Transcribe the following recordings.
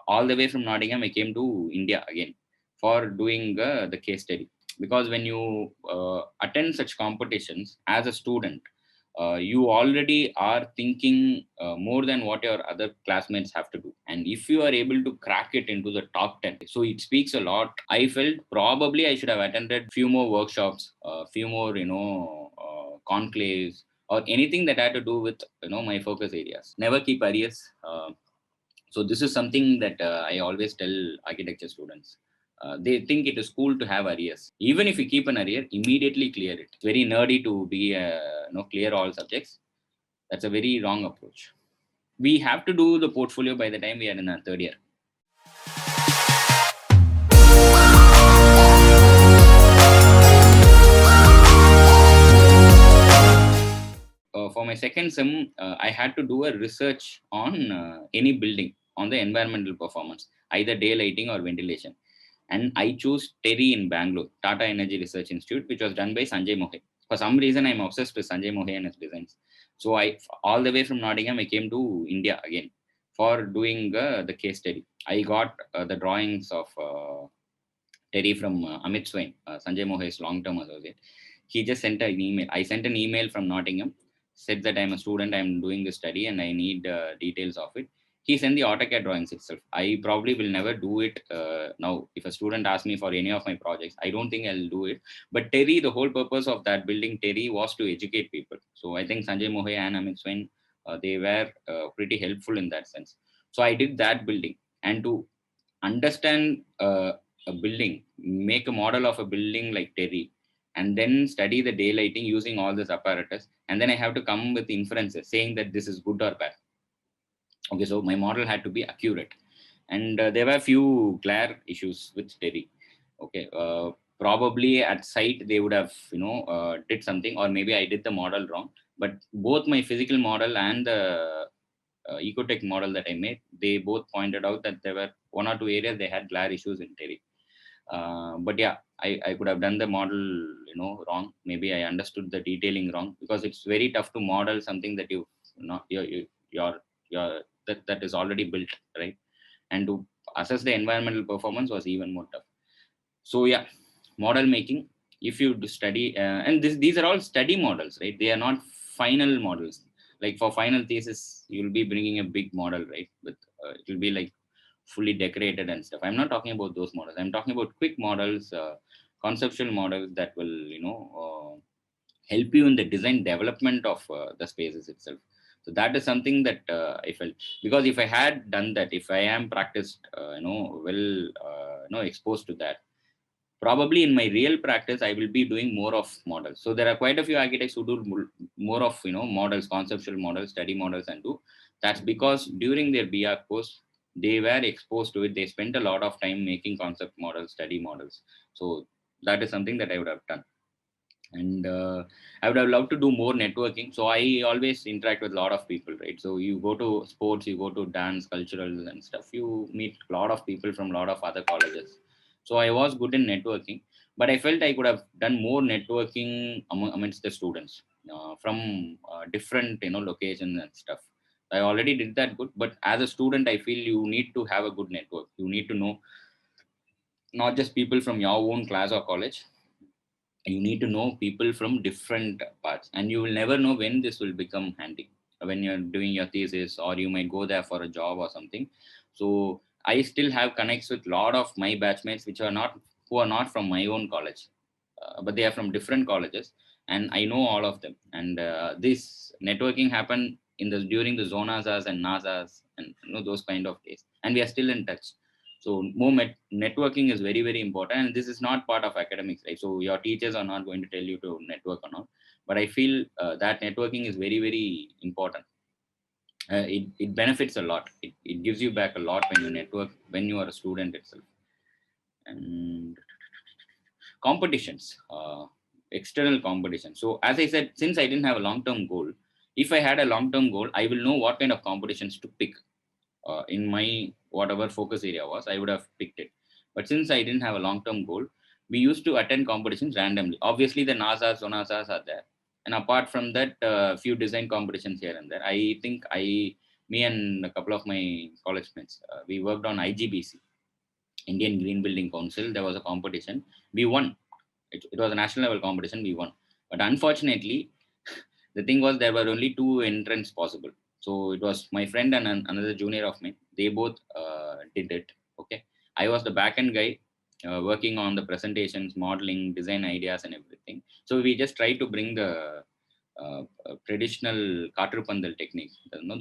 all the way from Nottingham, I came to India again for doing the case study. Because when you attend such competitions as a student, you already are thinking more than what your other classmates have to do. And if you are able to crack it into the top 10, so it speaks a lot. I felt probably I should have attended few more workshops, few more, conclaves, or anything that had to do with, my focus areas. Never keep arrears. So this is something that I always tell architecture students. They think it is cool to have arrears. Even if you keep an arrear, immediately clear it. It's very nerdy to be, clear all subjects. That's a very wrong approach. We have to do the portfolio by the time we are in our third year. For my second sem, I had to do a research on any building on the environmental performance, either daylighting or ventilation. And I chose TERI in Bangalore, Tata Energy Research Institute, which was done by Sanjay Mohe. For some reason, I'm obsessed with Sanjay Mohe and his designs. So all the way from Nottingham, I came to India again for doing the case study. I got the drawings of TERI from Amit Swain, Sanjay Mohe's long-term associate. He just sent an email. I sent an email from Nottingham, said that I'm a student, I'm doing this study, and I need details of it. He sent the AutoCAD drawings itself. I probably will never do it now. If a student asks me for any of my projects, I don't think I'll do it. But TERI, the whole purpose of that building, TERI, was to educate people. So I think Sanjay Mohe and Amit Swain, they were pretty helpful in that sense. So I did that building. And to understand a building, make a model of a building like TERI, and then study the daylighting using all this apparatus. And then I have to come with inferences saying that this is good or bad. Okay, so my model had to be accurate. And there were a few glare issues with TERI. Okay, probably at site they would have, did something, or maybe I did the model wrong. But both my physical model and the ecotech model that I made, they both pointed out that there were one or two areas they had glare issues in TERI. But yeah, I could have done the model, wrong. Maybe I understood the detailing wrong, because it's very tough to model something that that is already built, right? And to assess the environmental performance was even more tough. So yeah, model making. If you study, and these are all study models, right? They are not final models. Like for final thesis, you'll be bringing a big model, right? But it will be like fully decorated and stuff. I'm not talking about those models. I'm talking about quick models, conceptual models that will, help you in the design development of the spaces itself. So that is something that I felt, because if I had done that, if I am practiced, exposed to that, probably in my real practice I will be doing more of models. So there are quite a few architects who do more of, models, conceptual models, study models, and do. That's because during their BR course they were exposed to it. They spent a lot of time making concept models, study models. So that is something that I would have done. And I would have loved to do more networking. So I always interact with a lot of people, right? So you go to sports, you go to dance, cultural and stuff, you meet a lot of people from a lot of other colleges. So I was good in networking, but I felt I could have done more networking amongst the students from different, locations and stuff. I already did that good, but as a student I feel you need to have a good network. You need to know not just people from your own class or college. You need to know people from different parts, and you will never know when this will become handy, when you're doing your thesis, or you might go there for a job or something. So I still have connects with a lot of my batchmates who are not from my own college, but they are from different colleges, and I know all of them. And this networking happened during the zonasas and nasas, and those kind of days, and we are still in touch. So more networking is very, very important, and this is not part of academics, right? So your teachers are not going to tell you to network or not, but I feel that networking is very, very important. It benefits a lot. It gives you back a lot when you network, when you are a student itself. And competitions, external competition. So as I said, since I didn't have a long-term goal, if I had a long-term goal, I will know what kind of competitions to pick. In my whatever focus area was, I would have picked it. But since I didn't have a long-term goal, we used to attend competitions randomly. Obviously, the NASAs, SONASAs are there. And apart from that, few design competitions here and there. I think I me and a couple of my college mates, we worked on IGBC, Indian Green Building Council. There was a competition. We won. It was a national level competition. We won. But unfortunately, the thing was there were only two entrants possible. So it was my friend and another junior of mine. They both did it. Okay. I was the back end guy working on the presentations, modeling, design ideas, and everything. So we just tried to bring the traditional Katrupandal technique,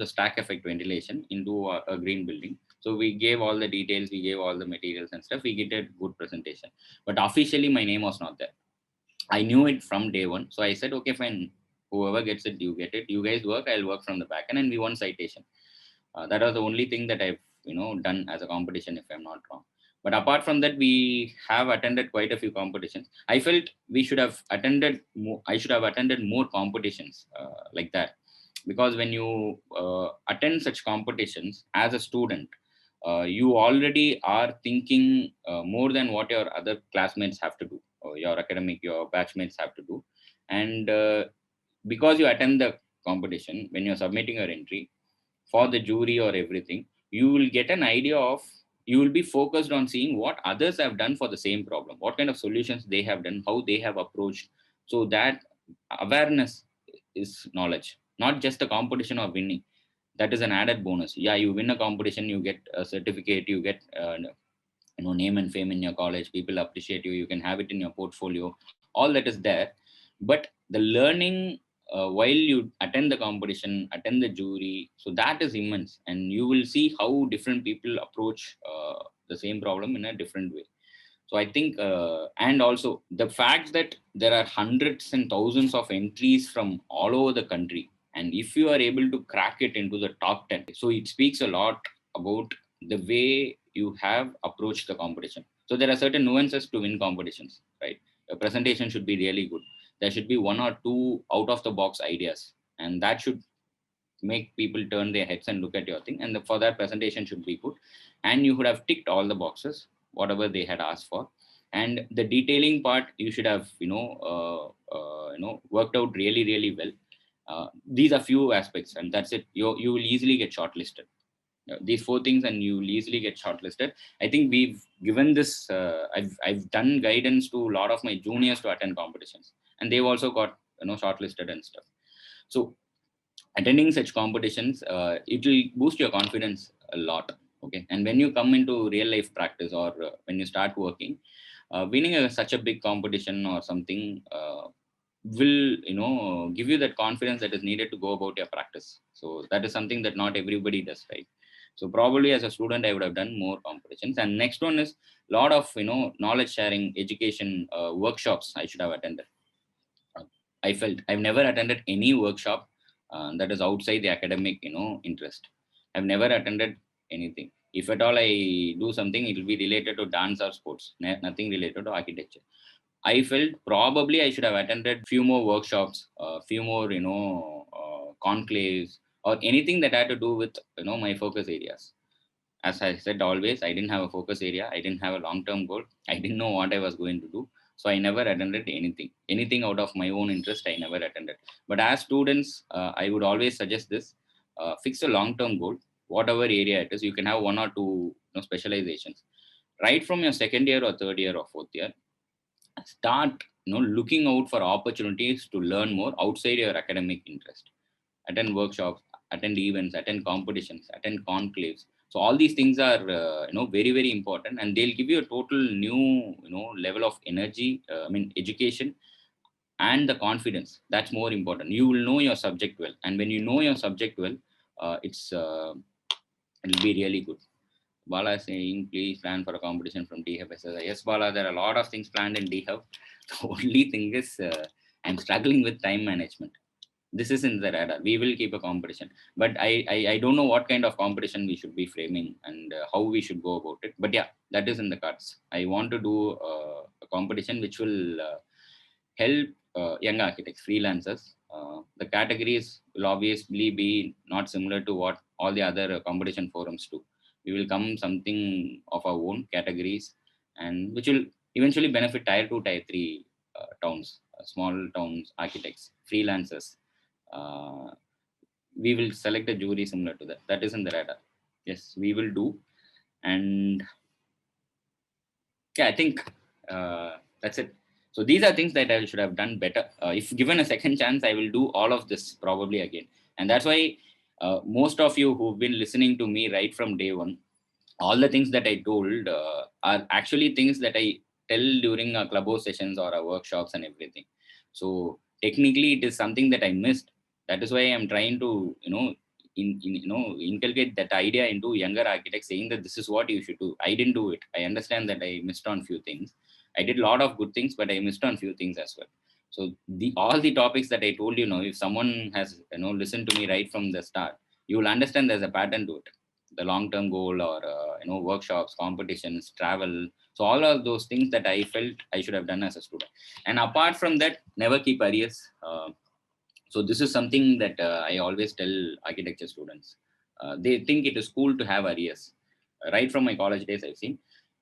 the stack effect ventilation into a green building. So we gave all the details, we gave all the materials and stuff. We did a good presentation. But officially, my name was not there. I knew it from day one. So I said, okay, fine. Whoever gets it, you get it. You guys work, I'll work from the back end, and we won citation. That was the only thing that I've done as a competition, if I'm not wrong. But apart from that, we have attended quite a few competitions. I felt we should have attended more. I should have attended more competitions like that, because when you attend such competitions as a student, you already are thinking more than what your other classmates have to do, or your batchmates have to do, and because you attend the competition, when you're submitting your entry for the jury or everything, you will get an idea of, you will be focused on seeing what others have done for the same problem, what kind of solutions they have done, how they have approached. So that awareness is knowledge, not just the competition or winning. That is an added bonus. Yeah, you win a competition, you get a certificate, you get name and fame in your college, people appreciate you, you can have it in your portfolio, all that is there. But the learning while you attend the competition, attend the jury, so that is immense, and you will see how different people approach the same problem in a different way. So I think and also the fact that there are hundreds and thousands of entries from all over the country, and if you are able to crack it into the top 10, so it speaks a lot about the way you have approached the competition. So there are certain nuances to win competitions, right? A presentation should be really good. There should be one or two out of the box ideas, and that should make people turn their heads and look at your thing. And for that, presentation should be good, and you would have ticked all the boxes whatever they had asked for. And the detailing part, you should have worked out really really well. These are few aspects, and that's it. You will easily get shortlisted. These four things, and you will easily get shortlisted. I think we've given this. I've done guidance to a lot of my juniors to attend competitions, and they've also got shortlisted and stuff. So attending such competitions, it will boost your confidence a lot. Okay, and when you come into real life practice, or when you start working, winning such a big competition or something will give you that confidence that is needed to go about your practice. So that is something that not everybody does, right? So probably as a student, I would have done more competitions. And next one is a lot of knowledge sharing, education workshops I should have attended. I felt I've never attended any workshop that is outside the academic, interest. I've never attended anything. If at all I do something, it will be related to dance or sports, nothing related to architecture. I felt probably I should have attended few more workshops, few more, conclaves, or anything that had to do with, my focus areas. As I said, always, I didn't have a focus area. I didn't have a long-term goal. I didn't know what I was going to do. So I never attended anything. Anything out of my own interest, I never attended. But as students, I would always suggest this: fix a long-term goal, whatever area it is. You can have one or two, specializations. Right from your second year or third year or fourth year, start, looking out for opportunities to learn more outside your academic interest. Attend workshops, attend events, attend competitions, attend conclaves. So all these things are very very important, and they'll give you a total new level of energy. Education and the confidence. That's more important. You will know your subject well, and when you know your subject well, it'll be really good. Bala is saying, please plan for a competition from Dehub SSR. Yes, Bala, there are a lot of things planned in Dehub. The only thing is, I'm struggling with time management. This is in the radar. We will keep a competition, but I don't know what kind of competition we should be framing, and how we should go about it. But yeah, that is in the cards. I want to do a competition which will help young architects, freelancers. The categories will obviously be not similar to what all the other competition forums do. We will come something of our own categories, and which will eventually benefit tier 2, tier 3 towns, small towns, architects, freelancers, uh, we will select a jury similar to that. That is in the radar. Yes, we will do. And yeah, I think that's it. So these are things that I should have done better. If given a second chance, I will do all of this probably again. And that's why most of you who've been listening to me right from day one, all the things that I told are actually things that I tell during our clubhouse sessions or our workshops and everything. So technically, it is something that I missed. That is why I'm trying to, inculcate that idea into younger architects, saying that this is what you should do. I didn't do it. I understand that I missed on few things. I did a lot of good things, but I missed on few things as well. So the all the topics that I told, if someone has listened to me right from the start, you will understand there's a pattern to it. The long term goal, or workshops, competitions, travel. So all of those things that I felt I should have done as a student. And apart from that, never keep arrears. So this is something that I always tell architecture students. They think it is cool to have arrears. Right from my college days, I've seen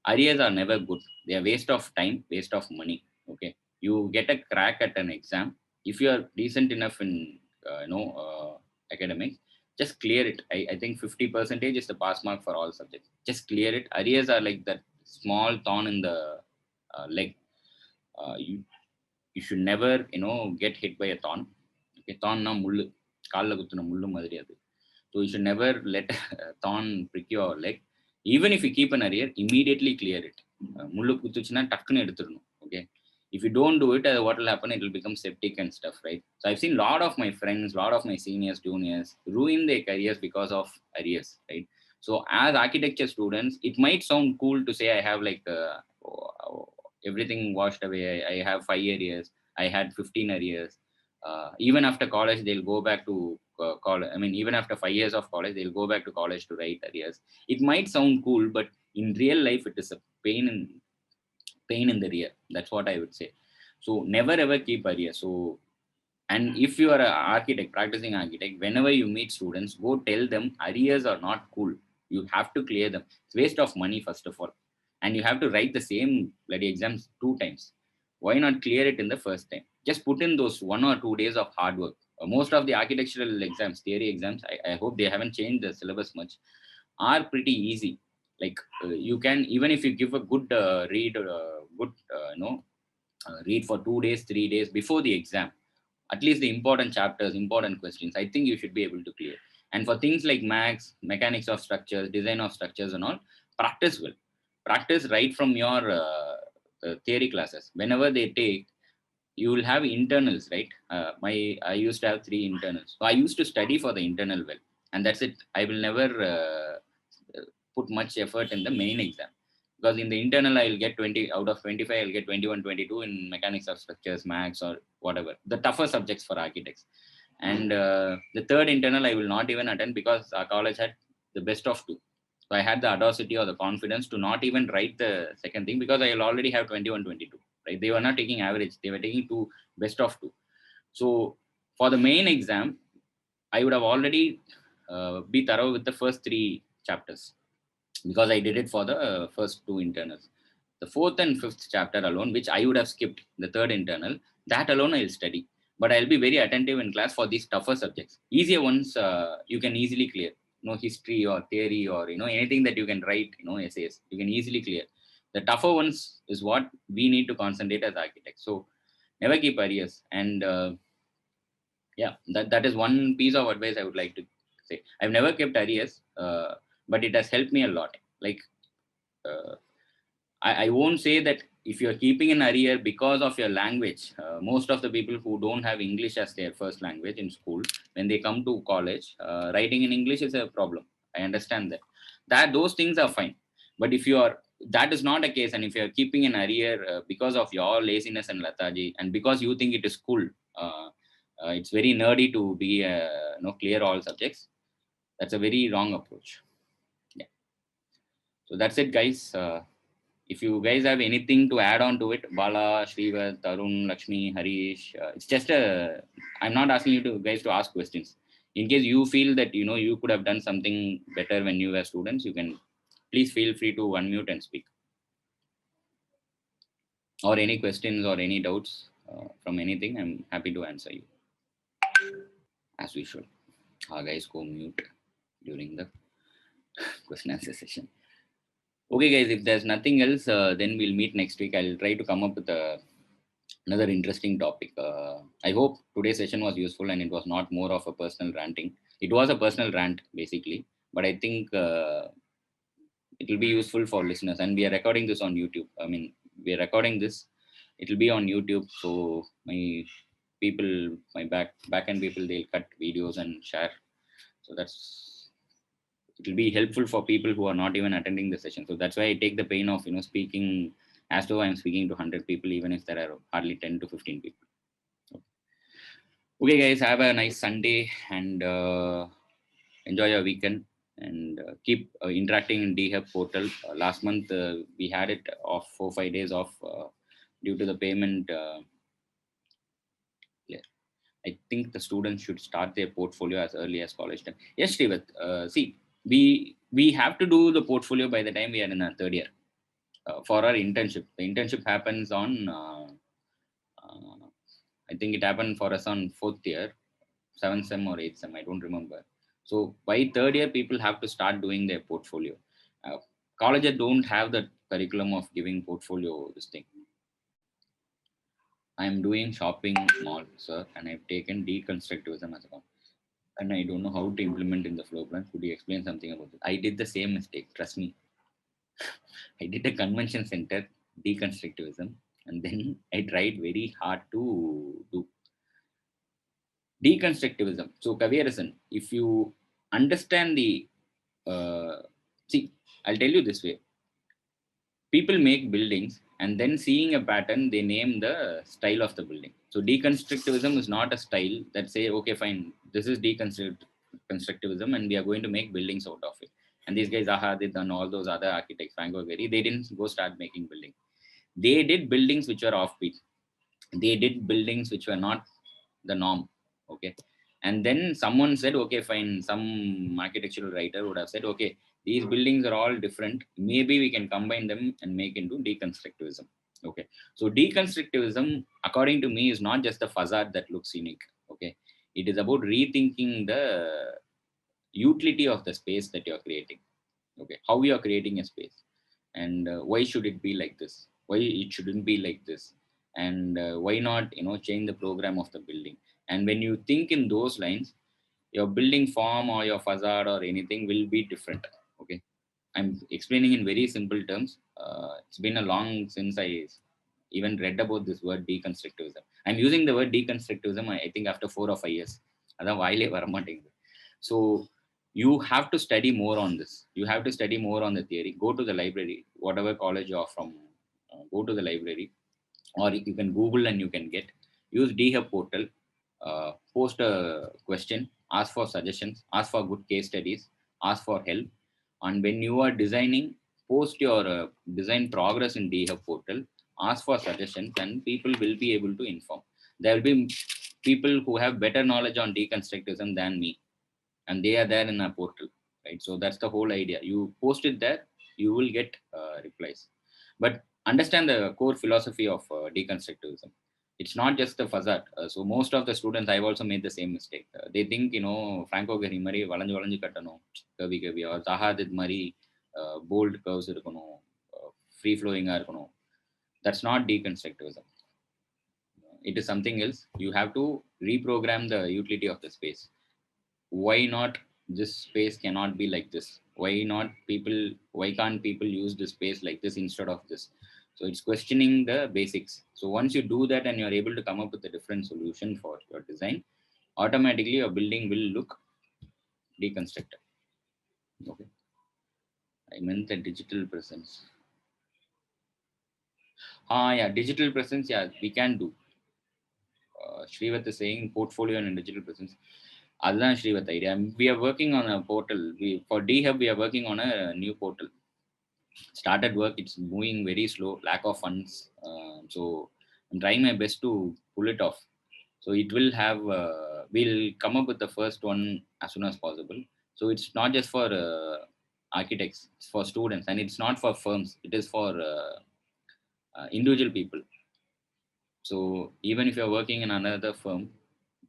arrears are never good. They are waste of time, waste of money. Okay, you get a crack at an exam if you are decent enough in academics. Just clear it. I think 50% is the pass mark for all subjects. Just clear it. Arrears are like that small thorn in the leg. You should never get hit by a thorn. Okay, thorn na mullu, கால்ல குத்துன முள்ளு மாதிரி அது. So you should never let thorn prick your leg. Even if you keep an arrear, immediately clear it. முள்ளு குத்துச்சுன்னா டக்குன்னு எடுத்துடணும். Okay, if you don't do it, what will happen? It will become septic and stuff, right? So I've seen a lot of my friends, lot of my seniors, juniors ruin their careers because of arrears, right? So as architecture students, it might sound cool to say I have like everything washed away. I have 5 arrears. I had 15 arrears. Even after college, they'll go back to college. I mean, even after 5 years of college, they'll go back to college to write arrears. It might sound cool, but in real life, it is a pain in the rear. That's what I would say. So never ever keep arrears. So, and if you are an architect, practicing architect, whenever you meet students, go tell them arrears are not cool. You have to clear them. It's waste of money, first of all. And you have to write the same bloody exams 2 times. Why not clear it in the first time? Just put in those 1 or 2 days of hard work. Most of the architectural exams, theory exams, I hope they haven't changed the syllabus much, are pretty easy. Like you can, even if you give a good good, read for 2 days, 3 days before the exam, at least the important chapters, important questions, I think you should be able to clear. And for things like maths, mechanics of structures, design of structures and all, practice well. Practice right from your theory classes. Whenever they take, you will have internals, right? I used to have 3 internals. So I used to study for the internal well. And that's it. I will never put much effort in the main exam. Because in the internal, I'll get 20 out of 25, I'll get 21, 22 in mechanics of structures, maths, or whatever. The tougher subjects for architects. And the third internal, I will not even attend because our college had the best of two. So I had the audacity or the confidence to not even write the second thing because I will already have 21, 22. Right? They were not taking average. They were taking two best of two. So for the main exam, I would have already be thorough with the first 3 chapters because I did it for the first 2 internals. The fourth and fifth chapter alone, which I would have skipped, the third internal, that alone I'll study. But I'll be very attentive in class for these tougher subjects. Easier ones you can easily clear. History or theory or anything that you can write, essays, you can easily clear. The tougher ones is what we need to concentrate as architects. So never keep arrears. And yeah, that is one piece of advice I would like to say. I've never kept arrears, but it has helped me a lot. Like uh, I won't say that if you're keeping an arrear because of your language. Most of the people who don't have English as their first language in school, when they come to college, writing in English is a problem. I understand that. Those things are fine. But if you are that is not a case, and if you are keeping an arrear because of your laziness and lethargy, and because you think it is cool, it's very nerdy to be clear all subjects. That's a very wrong approach. Yeah. So that's it, guys. If you guys have anything to add on to it, Bala, Shriva, Tarun, Lakshmi, Harish, it's just I'm not asking you to guys to ask questions. In case you feel that you could have done something better when you were students, you can please feel free to unmute and speak. Or any questions or any doubts from anything, I'm happy to answer you as we should. Guys, go mute during the question answer session. Okay, guys, if there's nothing else, then we'll meet next week. I'll try to come up with another interesting topic. I hope today's session was useful and it was not more of a personal ranting. It was a personal rant, basically, but I think it will be useful for listeners. And we are recording this on YouTube. I mean, we are recording this. It will be on YouTube. So my people, my back end people, they'll cut videos and share. So it will be helpful for people who are not even attending the session. So that's why I take the pain of speaking as though I'm speaking to 100 people, even if there are hardly 10 to 15 people. Okay, guys, have a nice Sunday and enjoy your weekend and keep interacting in Dehub Portal. Last month we had it off 4 5 days off due to the payment. Yeah, I think the students should start their portfolio as early as college time. Yes, Srivat. See, we have to do the portfolio by the time we are in our third year for our internship. The internship happens on. I think it happened for us on fourth year, seventh sem or eighth sem. I don't remember. So by third year, people have to start doing their portfolio. Uh, Colleges don't have the curriculum of giving portfolio this thing. I'm doing shopping mall, sir, and I've taken deconstructivism as a one. And I don't know how to implement in the flow plan. Could you explain something about it? I did the same mistake. Trust me. I did a convention center deconstructivism, and then I tried very hard to do deconstructivism. So comparison, if you understand the see, I'll tell you this way: people make buildings and then seeing a pattern, they name the style of the building. So deconstructivism is not a style that say, okay, fine, this is deconstructivism, and we are going to make buildings out of it. And these guys, Ahadid and all those other architects, Franco Gehry, they didn't go start making buildings. They did buildings which were offbeat. They did buildings which were not the norm. Okay. And then someone said, okay, fine. Some architectural writer would have said, okay, these buildings are all different. Maybe we can combine them and make into deconstructivism. Okay. So deconstructivism, according to me, is not just the facade that looks unique. Okay. It is about rethinking the utility of the space that you're creating. Okay. How you are creating a space, and why should it be like this, why it shouldn't be like this, and why not change the program of the building. And when you think in those lines, your building form or your facade or anything will be different. Okay, I'm explaining in very simple terms. It's been a long since I even read about this word deconstructivism. I'm using the word deconstructivism, I think after 4 or 5 years. அதான் வாயிலே வரமாட்டேங்குது. So you have to study more on this. You have to study more on the theory. Go to the library, whatever college you're from, go to the library, or you can Google and you can get. Use Dehub Portal, post a question, ask for suggestions, ask for good case studies, ask for help. And when you are designing, post your design progress in Dehub Portal, ask for suggestions, and people will be able to inform. There will be people who have better knowledge on deconstructivism than me, and they are there in a portal, right? So that's the whole idea. You post it there, you will get replies. But understand the core philosophy of deconstructivism. It's not just the facade. So most of the students, I've also made the same mistake. They think Franco Gehry mari valanju valanju kattano, kavi kavi, or Zahadid mari bold curves irukano, free flowing ah irukano. That's not deconstructivism. It is something else. You have to reprogram the utility of the space. Why not this space cannot be like this? Why can't people use this space like this instead of this? So it's questioning the basics. So once you do that and you're able to come up with a different solution for your design, automatically your building will look deconstructed. Okay, I meant the digital presence. Yeah, digital presence, yeah, we can do. Shrivat is saying portfolio and digital presence. அதுதான் Srivath idea. We are working on a portal. For DHub, we are working on a new portal. Started work, it's moving very slow, lack of funds. So I'm trying my best to pull it off. So it will have, we'll come up with the first one as soon as possible. So it's not just for architects, it's for students, and it's not for firms, it is for individual people. So even if you're working in another firm,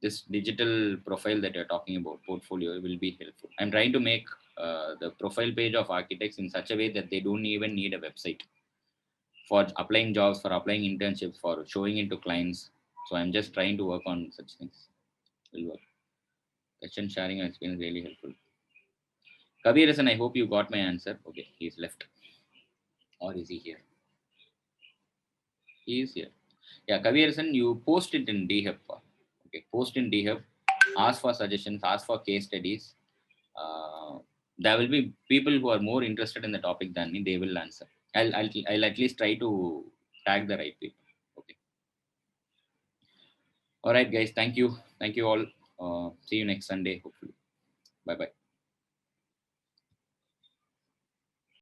this digital profile that you're talking about, portfolio, will be helpful. I'm trying to make the profile page of architects in such a way that they don't even need a website for applying jobs, for applying internships, for showing it to clients. So I'm just trying to work on such things. Will work. Question sharing has been really helpful. Kabir, I hope you got my answer. Okay, he's left. Or is he here? He is here. Yeah, Kabir, you post it in Dehub. Okay, post in Dehub. Ask for suggestions. Ask for case studies. There will be people who are more interested in the topic than me. They will answer. I'll at least try to tag the right people. Okay. All right, guys. Thank you. Thank you all. See you next Sunday, hopefully. Bye bye.